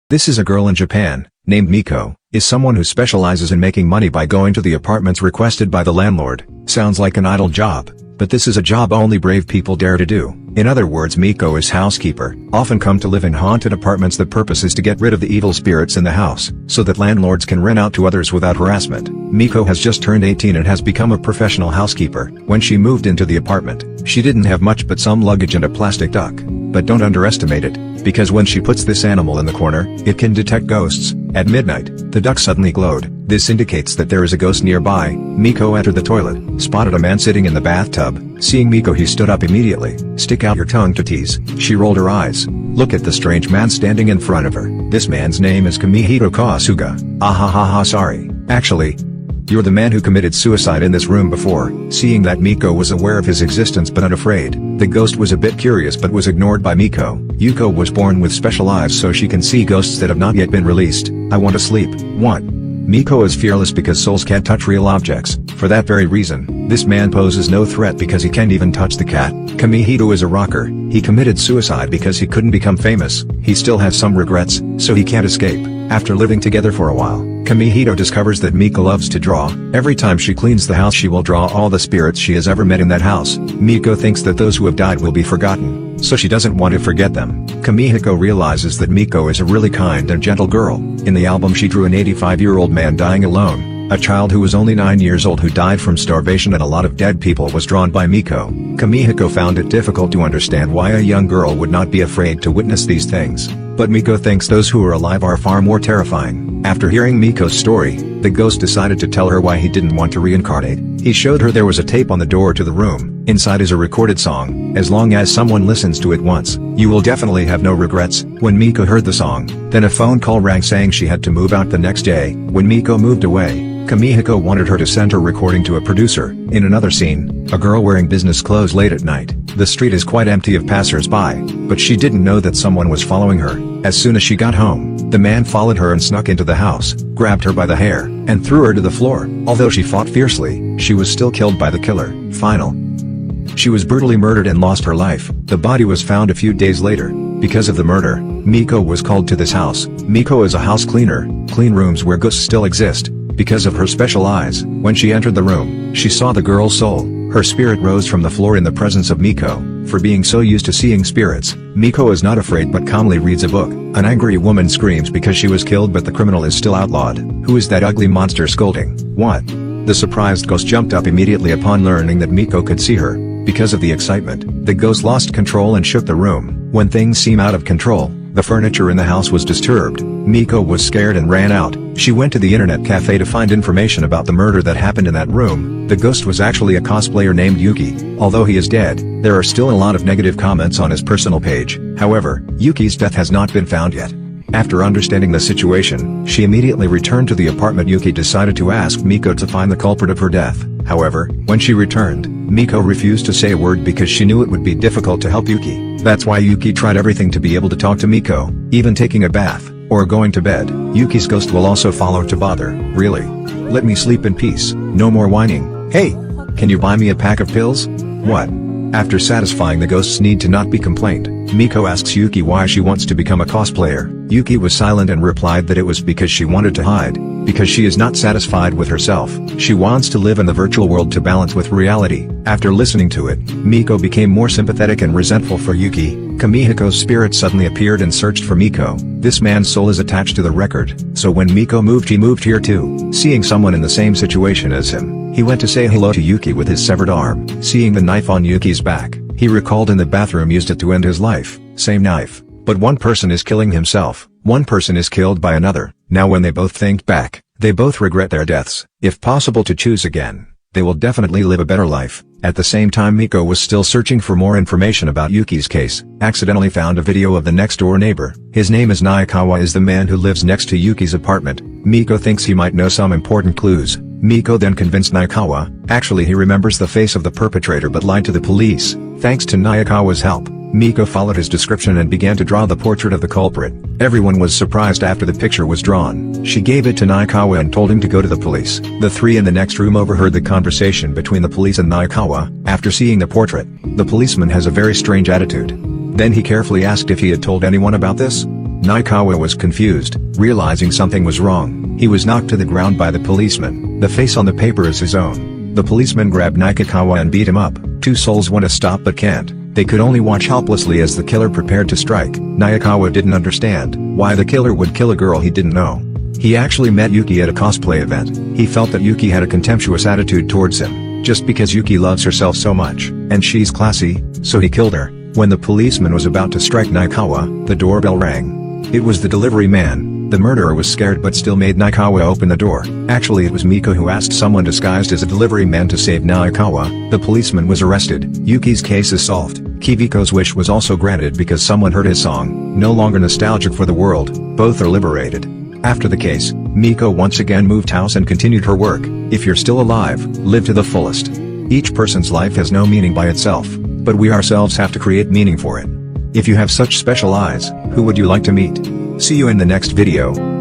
This is a girl in Japan, named Miko, is someone who specializes in making money by going to the apartments requested by the landlord. Sounds like an idle job, but this is a job only brave people dare to do. In other words, Miko is housekeeper, often come to live in haunted apartments. The purpose is to get rid of the evil spirits in the house, so that landlords can rent out to others without harassment. Miko has just turned 18 and has become a professional housekeeper. When she moved into the apartment, she didn't have much but some luggage and a plastic duck. But don't underestimate it, because when she puts this animal in the corner, it can detect ghosts. At midnight, the duck suddenly glowed. This indicates that there is a ghost nearby. Miko entered the toilet, spotted a man sitting in the bathtub. Seeing Miko, he stood up immediately. Stick out your tongue to tease. She rolled her eyes. Look at the strange man standing in front of her. This man's name is Kamihito Kasuga. Sorry. Actually, you're the man who committed suicide in this room before. Seeing that Miko was aware of his existence but unafraid, the ghost was a bit curious but was ignored by Miko. Yuko was born with special eyes so she can see ghosts that have not yet been released. I want to sleep. 1. Miko is fearless because souls can't touch real objects. For that very reason, this man poses no threat because he can't even touch the cat. Kamihito is a rocker. He committed suicide because he couldn't become famous. He still has some regrets, so he can't escape. After living together for a while, Kamihito discovers that Miko loves to draw. Every time she cleans the house, she will draw all the spirits she has ever met in that house. Miko thinks that those who have died will be forgotten, so she doesn't want to forget them. Kamihiko realizes that Miko is a really kind and gentle girl. In the album she drew an 85-year-old man dying alone. A child who was only 9 years old who died from starvation, and a lot of dead people was drawn by Miko. Kamihiko found it difficult to understand why a young girl would not be afraid to witness these things. But Miko thinks those who are alive are far more terrifying. After hearing Miko's story, the ghost decided to tell her why he didn't want to reincarnate. He showed her there was a tape on the door to the room. Inside is a recorded song. As long as someone listens to it once, you will definitely have no regrets. When Miko heard the song, then a phone call rang saying she had to move out the next day. When Miko moved away, Kamihiko wanted her to send her recording to a producer. In another scene, a girl wearing business clothes late at night. The street is quite empty of passers-by, but she didn't know that someone was following her. As soon as she got home, the man followed her and snuck into the house, grabbed her by the hair, and threw her to the floor. Although she fought fiercely, she was still killed by the killer. Final. She was brutally murdered and lost her life. The body was found a few days later. Because of the murder, Miko was called to this house. Miko is a house cleaner, clean rooms where ghosts still exist. Because of her special eyes, when she entered the room, she saw the girl's soul. Her spirit rose from the floor in the presence of Miko. For being so used to seeing spirits, Miko is not afraid but calmly reads a book. An angry woman screams because she was killed, but the criminal is still outlawed. Who is that ugly monster scolding? What? The surprised ghost jumped up immediately upon learning that Miko could see her. Because of the excitement, the ghost lost control and shook the room. When things seem out of control, the furniture in the house was disturbed. Miko was scared and ran out. She went to the internet cafe to find information about the murder that happened in that room. The ghost was actually a cosplayer named Yuki. Although he is dead, there are still a lot of negative comments on his personal page. However, Yuki's death has not been found yet. After understanding the situation, she immediately returned to the apartment. Yuki decided to ask Miko to find the culprit of her death. However, when she returned, Miko refused to say a word because she knew it would be difficult to help Yuki. That's why Yuki tried everything to be able to talk to Miko, even taking a bath, or going to bed. Yuki's ghost will also follow to bother. Really? Let me sleep in peace. No more whining. Hey! Can you buy me a pack of pills? What? After satisfying the ghost's need to not be complained, Miko asks Yuki why she wants to become a cosplayer. Yuki was silent and replied that it was because she wanted to hide. Because she is not satisfied with herself, she wants to live in the virtual world to balance with reality. After listening to it, Miko became more sympathetic and resentful for Yuki. Kamihiko's spirit suddenly appeared and searched for Miko. This man's soul is attached to the record, so when Miko moved, he moved here too. Seeing someone in the same situation as him, he went to say hello to Yuki with his severed arm. Seeing the knife on Yuki's back, he recalled in the bathroom used it to end his life. Same knife. But one person is killing himself, one person is killed by another. Now when they both think back, they both regret their deaths. If possible to choose again, they will definitely live a better life. At the same time, Miko was still searching for more information about Yuki's case, accidentally found a video of the next door neighbor. His name is Naikawa, is the man who lives next to Yuki's apartment. Miko thinks he might know some important clues. Miko then convinced Naikawa, actually he remembers the face of the perpetrator but lied to the police. Thanks to Naikawa's help, Miko followed his description and began to draw the portrait of the culprit. Everyone was surprised after the picture was drawn. She gave it to Naikawa and told him to go to the police. The three in the next room overheard the conversation between the police and Naikawa. After seeing the portrait, the policeman has a very strange attitude. Then he carefully asked if he had told anyone about this. Naikawa was confused, realizing something was wrong. He was knocked to the ground by the policeman. The face on the paper is his own. The policeman grabbed Naikawa and beat him up. Two souls want to stop but can't. They could only watch helplessly as the killer prepared to strike. Naikawa didn't understand why the killer would kill a girl he didn't know. He actually met Yuki at a cosplay event. He felt that Yuki had a contemptuous attitude towards him, just because Yuki loves herself so much, and she's classy, so he killed her. When the policeman was about to strike Naikawa, the doorbell rang. It was the delivery man. The murderer was scared but still made Naikawa open the door. Actually, it was Miko who asked someone disguised as a delivery man to save Naikawa. The policeman was arrested. Yuki's case is solved. Kiviko's wish was also granted because someone heard his song. No longer nostalgic for the world, both are liberated. After the case, Miko once again moved house and continued her work. If you're still alive, live to the fullest. Each person's life has no meaning by itself, but we ourselves have to create meaning for it. If you have such special eyes, who would you like to meet? See you in the next video.